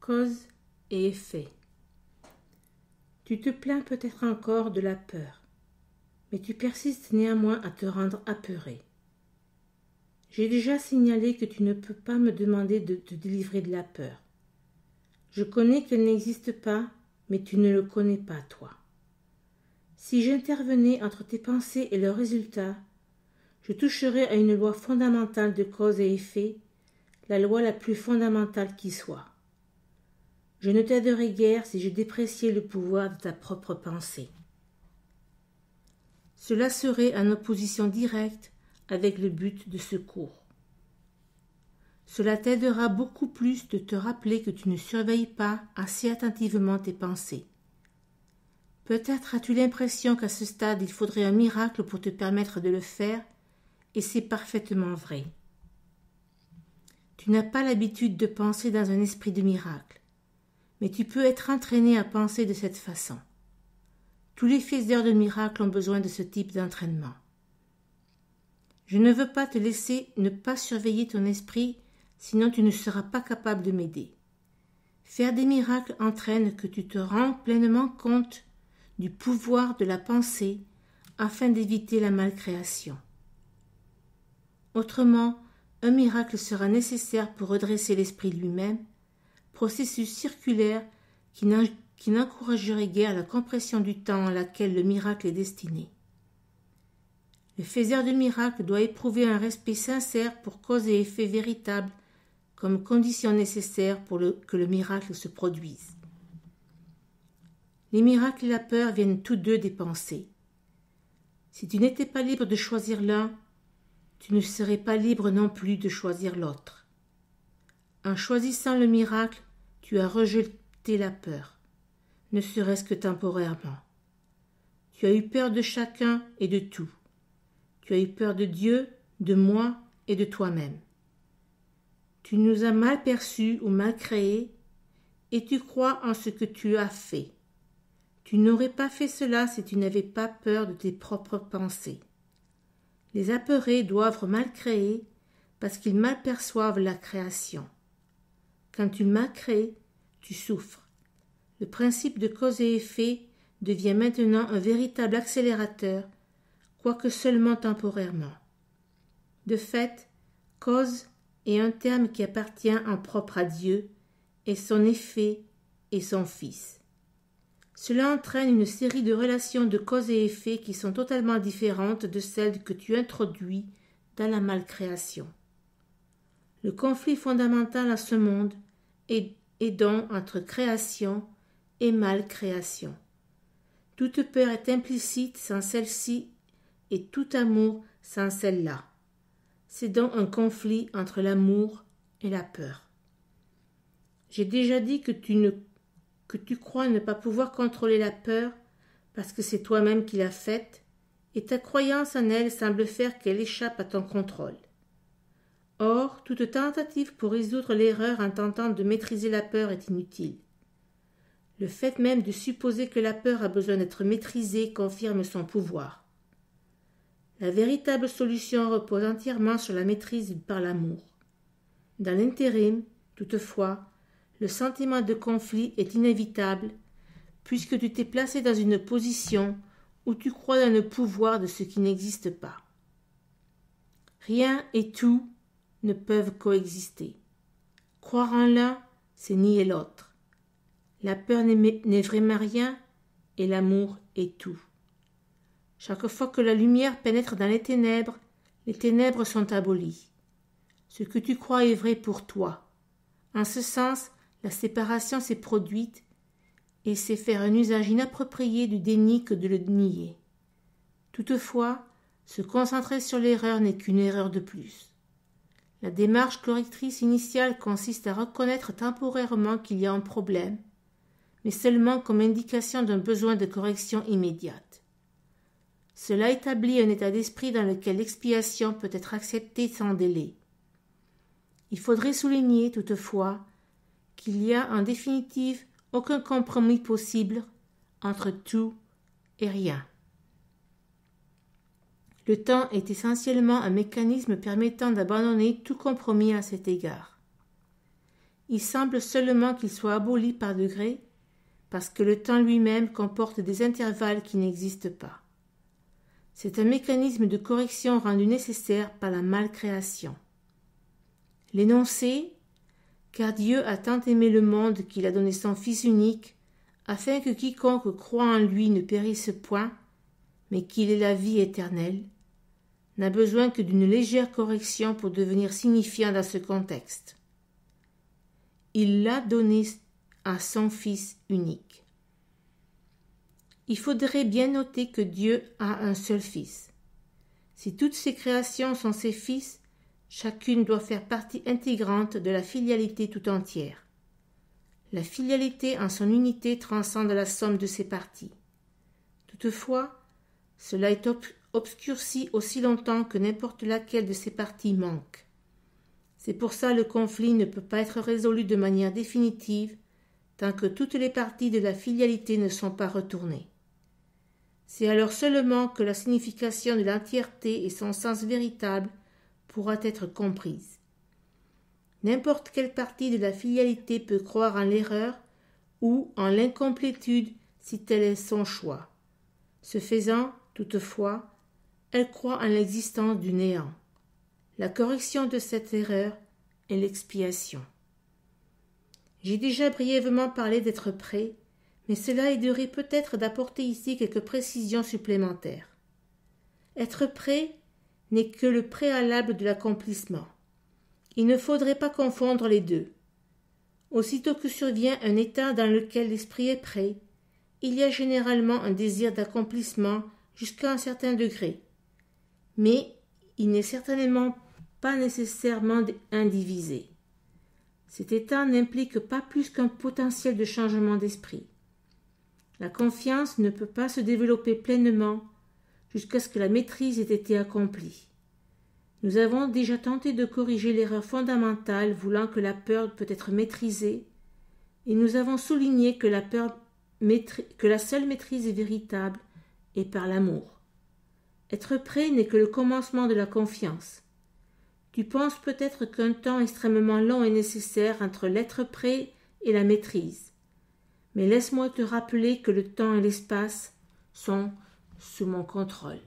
Cause et effet. Tu te plains peut-être encore de la peur, mais tu persistes néanmoins à te rendre apeuré. J'ai déjà signalé que tu ne peux pas me demander de te délivrer de la peur. Je connais qu'elle n'existe pas, mais tu ne le connais pas, toi. Si j'intervenais entre tes pensées et leurs résultats, je toucherais à une loi fondamentale de cause et effet, la loi la plus fondamentale qui soit. Je ne t'aiderais guère si je dépréciais le pouvoir de ta propre pensée. Cela serait en opposition directe avec le but de secours. Cela t'aidera beaucoup plus de te rappeler que tu ne surveilles pas assez attentivement tes pensées. Peut-être as-tu l'impression qu'à ce stade il faudrait un miracle pour te permettre de le faire, et c'est parfaitement vrai. Tu n'as pas l'habitude de penser dans un esprit de miracle, mais tu peux être entraîné à penser de cette façon. Tous les faiseurs de miracles ont besoin de ce type d'entraînement. Je ne veux pas te laisser ne pas surveiller ton esprit, sinon tu ne seras pas capable de m'aider. Faire des miracles entraîne que tu te rends pleinement compte du pouvoir de la pensée afin d'éviter la malcréation. Autrement, un miracle sera nécessaire pour redresser l'esprit lui-même, processus circulaire qui n'encouragerait guère la compression du temps à laquelle le miracle est destiné. Le faiseur de miracle doit éprouver un respect sincère pour cause et effet véritable comme condition nécessaire pour que le miracle se produise. Les miracles et la peur viennent tous deux des pensées. Si tu n'étais pas libre de choisir l'un, tu ne serais pas libre non plus de choisir l'autre. En choisissant le miracle, tu as rejeté la peur, ne serait-ce que temporairement. Tu as eu peur de chacun et de tout. Tu as eu peur de Dieu, de moi et de toi-même. Tu nous as mal perçus ou mal créés, et tu crois en ce que tu as fait. Tu n'aurais pas fait cela si tu n'avais pas peur de tes propres pensées. Les apeurés doivent mal créer parce qu'ils mal perçoivent la création. Quand tu mal crées, tu souffres. Le principe de cause et effet devient maintenant un véritable accélérateur, quoique seulement temporairement. De fait, cause est un terme qui appartient en propre à Dieu, et son effet est son Fils. Cela entraîne une série de relations de cause et effet qui sont totalement différentes de celles que tu introduis dans la malcréation. Le conflit fondamental à ce monde est donc entre création et malcréation. Toute peur est implicite sans celle-ci et tout amour sans celle-là. C'est donc un conflit entre l'amour et la peur. J'ai déjà dit que tu crois ne pas pouvoir contrôler la peur parce que c'est toi-même qui l'as faite, et ta croyance en elle semble faire qu'elle échappe à ton contrôle. Or, toute tentative pour résoudre l'erreur en tentant de maîtriser la peur est inutile. Le fait même de supposer que la peur a besoin d'être maîtrisée confirme son pouvoir. La véritable solution repose entièrement sur la maîtrise par l'amour. Dans l'intérim, toutefois, le sentiment de conflit est inévitable puisque tu t'es placé dans une position où tu crois dans le pouvoir de ce qui n'existe pas. Rien et tout ne peuvent coexister. Croire en l'un, c'est nier l'autre. La peur n'est vraiment rien et l'amour est tout. Chaque fois que la lumière pénètre dans les ténèbres sont abolies. Ce que tu crois est vrai pour toi. En ce sens, la séparation s'est produite et c'est faire un usage inapproprié du déni que de le nier. Toutefois, se concentrer sur l'erreur n'est qu'une erreur de plus. La démarche correctrice initiale consiste à reconnaître temporairement qu'il y a un problème, mais seulement comme indication d'un besoin de correction immédiate. Cela établit un état d'esprit dans lequel l'expiation peut être acceptée sans délai. Il faudrait souligner, toutefois, qu'il y a en définitive aucun compromis possible entre tout et rien. Le temps est essentiellement un mécanisme permettant d'abandonner tout compromis à cet égard. il semble seulement qu'il soit aboli par degrés, parce que le temps lui-même comporte des intervalles qui n'existent pas. C'est un mécanisme de correction rendu nécessaire par la malcréation. L'énoncé « Car Dieu a tant aimé le monde qu'il a donné son Fils unique, afin que quiconque croit en lui ne périsse point, mais qu'il ait la vie éternelle », n'a besoin que d'une légère correction pour devenir signifiant dans ce contexte. Il l'a donné à son Fils unique. Il faudrait bien noter que Dieu a un seul Fils. Si toutes ses créations sont ses fils, chacune doit faire partie intégrante de la filialité tout entière. La filialité en son unité transcende la somme de ses parties. Toutefois, cela est obscurci aussi longtemps que n'importe laquelle de ses parties manque. C'est pour ça le conflit ne peut pas être résolu de manière définitive tant que toutes les parties de la filialité ne sont pas retournées. C'est alors seulement que la signification de l'entièreté et son sens véritable pourra être comprise. N'importe quelle partie de la filialité peut croire en l'erreur ou en l'incomplétude si tel est son choix. Ce faisant, toutefois, elle croit en l'existence du néant. La correction de cette erreur est l'expiation. J'ai déjà brièvement parlé d'être prêt, mais cela aiderait peut-être d'apporter ici quelques précisions supplémentaires. Être prêt n'est que le préalable de l'accomplissement. Il ne faudrait pas confondre les deux. Aussitôt que survient un état dans lequel l'esprit est prêt, il y a généralement un désir d'accomplissement jusqu'à un certain degré. Mais il n'est certainement pas nécessairement indivisé. Cet état n'implique pas plus qu'un potentiel de changement d'esprit. La confiance ne peut pas se développer pleinement jusqu'à ce que la maîtrise ait été accomplie. Nous avons déjà tenté de corriger l'erreur fondamentale voulant que la peur peut être maîtrisée, et nous avons souligné que la seule maîtrise véritable est par l'amour. Être prêt n'est que le commencement de la confiance. Tu penses peut-être qu'un temps extrêmement long est nécessaire entre l'être prêt et la maîtrise. Mais laisse-moi te rappeler que le temps et l'espace sont sous mon contrôle.